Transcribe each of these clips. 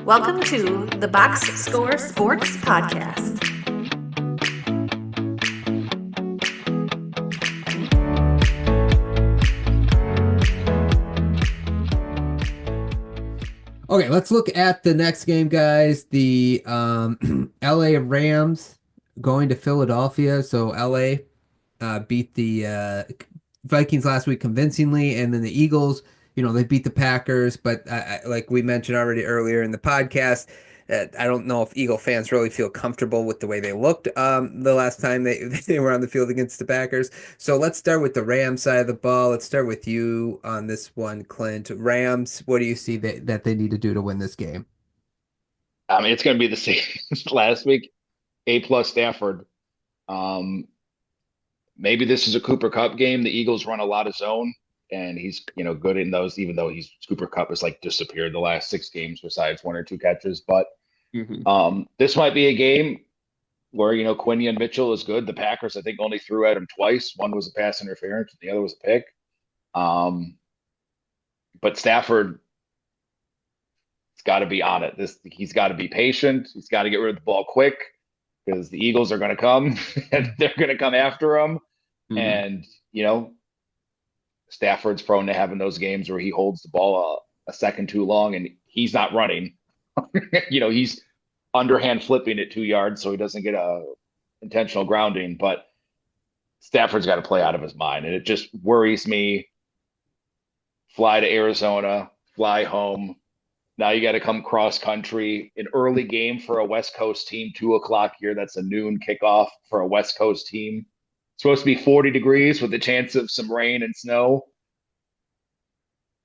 Welcome to the Box Score Sports Podcast. Okay, let's look at the next game, guys. The LA Rams going to Philadelphia. So LA beat the Vikings last week convincingly, and then the Eagles, they beat the Packers. But like we mentioned already earlier in the podcast, I don't know if Eagle fans really feel comfortable with the way they looked the last time they they were on the field against the Packers. So let's start with the Rams side of the ball. Let's start with you on this one, Clint. Rams, what do you see that they need to do to win this game? I mean, it's going to be the same as last week. A plus Stafford. Um, Maybe this is a Cooper Cup game. The Eagles run a lot of zone, and he's good in those. Even though he's Cooper Cup has like disappeared the last 6 games, besides one or two catches. But Hmm. this might be a game where Quinion Mitchell is good. The Packers, I think, only threw at him twice. One was a pass interference, and the other was a pick. Um, but Stafford has got to be on it. He's got to be patient. He's got to get rid of the ball quick because the Eagles are going to come and they're going to come after him. Hmm. And, Stafford's prone to having those games where he holds the ball a second too long and he's not running. He's underhand flipping it 2 yards so he doesn't get a intentional grounding. But Stafford's got to play out of his mind. And it just worries me. Fly to Arizona, fly home. Now you got to come cross country. An early game for a West Coast team, 2 o'clock here. That's a noon kickoff for a West Coast team. It's supposed to be 40 degrees with the chance of some rain and snow.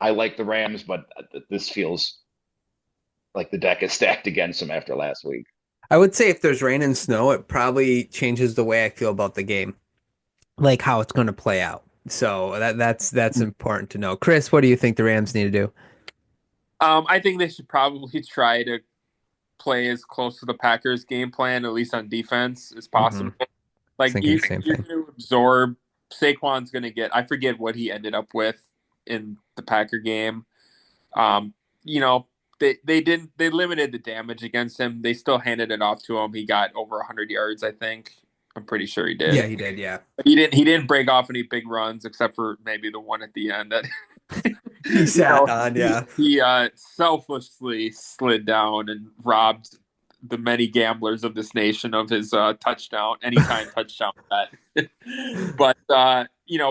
I like the Rams, but this feels like the deck is stacked against them after last week. I would say if there's rain and snow, it probably changes the way I feel about the game, like how it's going to play out. So that's important to know. Chris, what do you think the Rams need to do? I think they should probably try to play as close to the Packers game plan, at least on defense, as Hmm. possible. Like Thinking you, the same you're thing. going to absorb. Saquon's going to get. I forget what he ended up with in the Packer game. Um, you know, they limited the damage against him. They still handed it off to him. He got over 100 yards, I think. I'm pretty sure he Yeah, did. he did. Yeah, But he didn't break off any big runs except for maybe the one at the end that he you sat know on. he Yeah. he selflessly slid down and robbed the many gamblers of this nation of his touchdown, anytime touchdown bet. But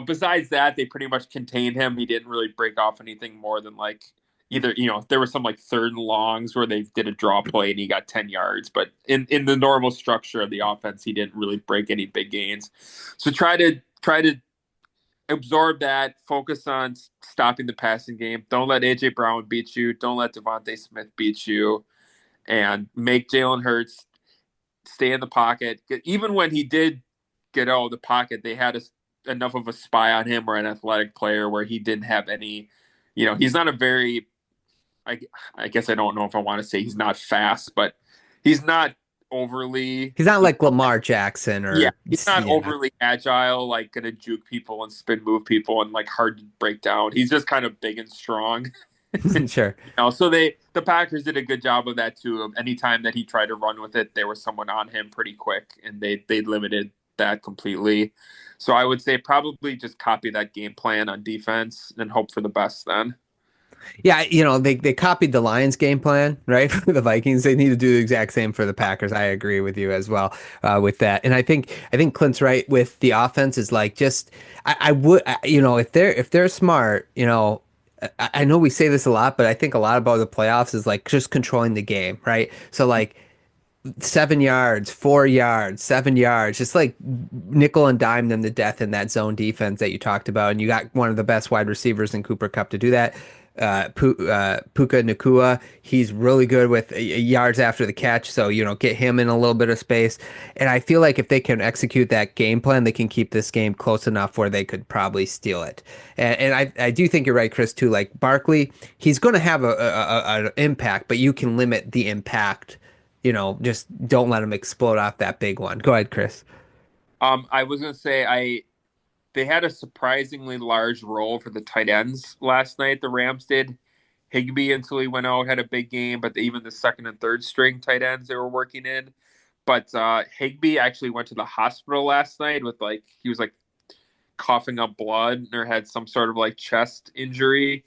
besides that, they pretty much contained him. He didn't really break off anything more than like either there were some like third and longs where they did a draw play and he got 10 yards, but in the normal structure of the offense, he didn't really break any big gains. So try to absorb that, focus on stopping the passing game. Don't let AJ Brown beat you. Don't let Devontae Smith beat you, and make Jaylen Hertz stay in the pocket. Even when he did get out of the pocket, they had enough of a spy on him or an athletic player where he didn't have any. He's not a very. I, I guess I don't know if I want to say he's not fast, but he's not overly. He's not like Lamar Jackson Yeah, or he's not yeah. overly agile, like gonna juke people and spin move people and like hard to break down. He's just kind of big and strong. Sure. So the Packers did a good job of that too. Anytime that he tried to run with it, there was someone on him pretty quick, and they limited that completely. So I would say probably just copy that game plan on defense and hope for the best then. Yeah, they copied the Lions game plan, right? For the Vikings. They need to do the exact same for the Packers. I agree with you as well with that. And I think Clint's right with the offense is like just I would if they're smart, I know we say this a lot, but I think a lot about the playoffs is like just controlling the game, right? So like 7 yards, 4 yards, 7 yards, just like nickel and dime them to death in that zone defense that you talked about. And you got one of the best wide receivers in Cooper Cup to do that. Puka Nakua, he's really good with yards after the catch. So, get him in a little bit of space. And I feel like if they can execute that game plan, they can keep this game close enough where they could probably steal it. And I do think you're right, Chris, too. Like Barkley, he's going to have an impact, but you can limit the impact. Just don't let him explode off that big one. Go ahead, Chris. I was gonna say they had a surprisingly large role for the tight ends last night. The Rams did. Higbee until he went out had a big game, but even the second and third string tight ends they were working in. But Higbee actually went to the hospital last night with he was coughing up blood or had some sort of chest injury.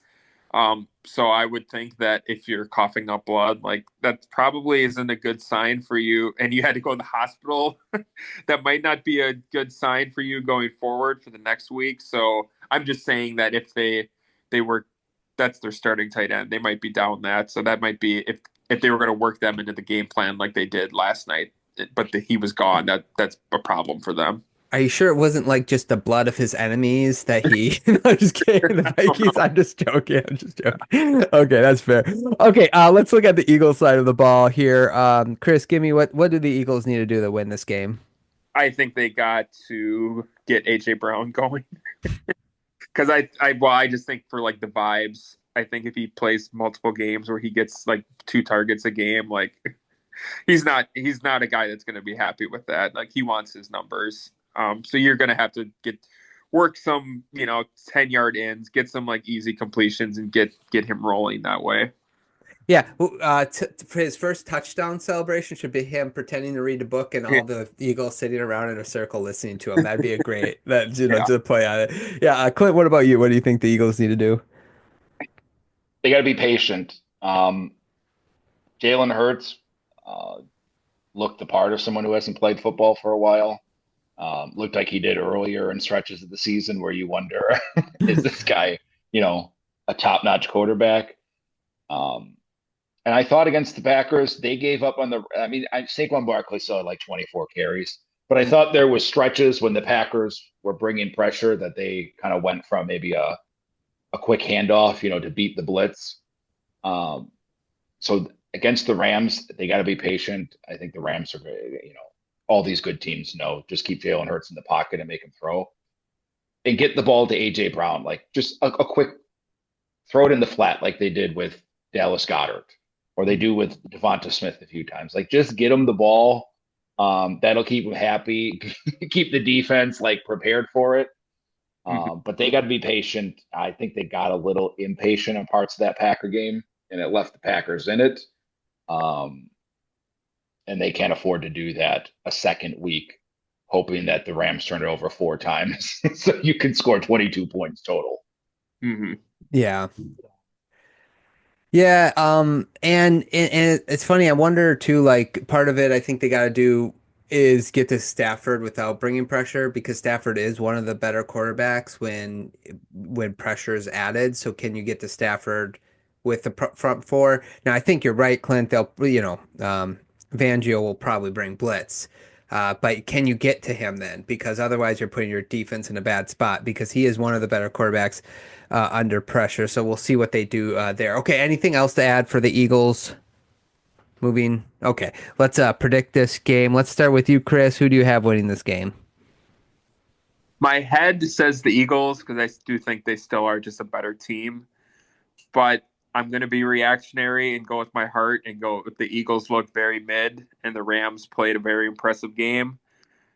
So I would think that if you're coughing up blood, that probably isn't a good sign for you, and you had to go to the hospital. That might not be a good sign for you going forward for the next week. So I'm just saying that if they were, that's their starting tight end, they might be down that. So that might be if they were going to work them into the game plan like they did last night, but he was gone. That's a problem for them. Are you sure it wasn't just the blood of his enemies that he? I'm just kidding. The Vikings. I'm just joking. I'm just joking. Okay, that's fair. Okay, let's look at the Eagles side of the ball here. Chris, give me what do the Eagles need to do to win this game? I think they got to get AJ Brown going because I just think for the vibes. I think if he plays multiple games where he gets 2 targets a game, he's not a guy that's going to be happy with that. He wants his numbers. So you're going to have to work some, 10-yard ends, get some easy completions and get him rolling that way. Yeah. For his first touchdown celebration should be him pretending to read a book and all the Eagles sitting around in a circle listening to him. That'd be a great, to play on it. Yeah. Clint, what about you? What do you think the Eagles need to do? They got to be patient. Jaylen Herz looked the part of someone who hasn't played football for a while. Looked like he did earlier in stretches of the season where you wonder, is this guy, a top-notch quarterback? And I thought against the Packers, they gave up on Saquon Barkley saw 24 carries, but I thought there was stretches when the Packers were bringing pressure that they kind of went from maybe a quick handoff, to beat the blitz. So against the Rams, they got to be patient. I think the Rams are, all these good teams know, just keep Jaylen Hurts in the pocket and make him throw and get the ball to AJ Brown. Just a quick throw it in the flat like they did with Dallas Goedert or they do with Devonta Smith a few times. Just get him the ball. That'll keep him happy, keep the defense prepared for it. But they got to be patient. I think they got a little impatient in parts of that Packer game, and it left the Packers in it. And they can't afford to do that a second week, hoping that the Rams turn it over 4 times so you can score 22 points total. Mm-hmm. Yeah. Yeah. And it's funny. I wonder too, part of it, I think they got to do is get to Stafford without bringing pressure because Stafford is one of the better quarterbacks when pressure is added. So can you get to Stafford with the front 4? Now, I think you're right, Clint. They'll, Fangio will probably bring blitz. But can you get to him then? Because otherwise you're putting your defense in a bad spot because he is one of the better quarterbacks under pressure. So we'll see what they do there. Okay, anything else to add for the Eagles? Moving. Okay, let's predict this game. Let's start with you, Chris. Who do you have winning this game? My head says the Eagles because I do think they still are just a better team. But I'm going to be reactionary and go with my heart and go with the Eagles look very mid and the Rams played a very impressive game.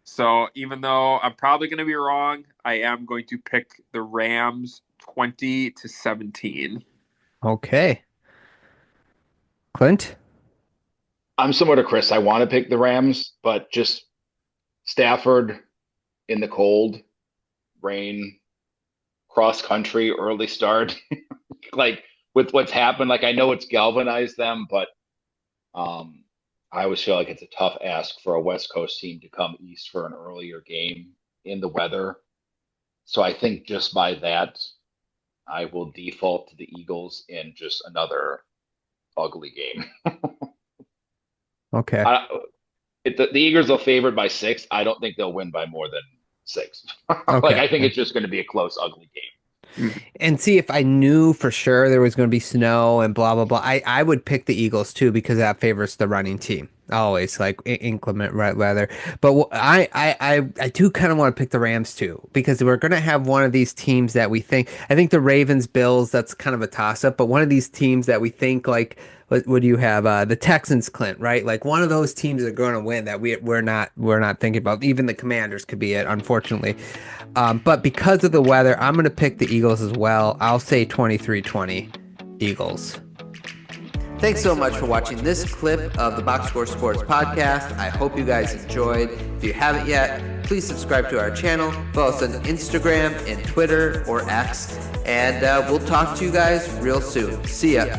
So even though I'm probably going to be wrong, I am going to pick the Rams 20-17. Okay. Clint? I'm similar to Chris. I want to pick the Rams, but just Stafford in the cold, rain, cross country, early start, with what's happened. I know it's galvanized them, but I always feel like it's a tough ask for a West Coast team to come east for an earlier game in the weather. So I think just by that, I will default to the Eagles in just another ugly game. Okay. The Eagles are favored by 6. I don't think they'll win by more than 6. Okay. I think it's just going to be a close, ugly game. And see, if I knew for sure there was going to be snow and blah, blah, blah, I would pick the Eagles too because that favors the running team. Always inclement weather. But I do kind of want to pick the Rams too because we're going to have one of these teams that we think, I think the Ravens, Bills, that's kind of a toss up, but one of these teams that we think what do you have? The Texans, Clint, right? One of those teams are going to win that we're not thinking about. Even the Commanders could be it, unfortunately. But because of the weather, I'm going to pick the Eagles as well. I'll say 23-20. Eagles. Thanks so much for watching this clip of the Box Score Sports Podcast. I hope you guys enjoyed. If you haven't yet, please subscribe to our channel. Follow us on Instagram and Twitter or X. And we'll talk to you guys real soon. See ya.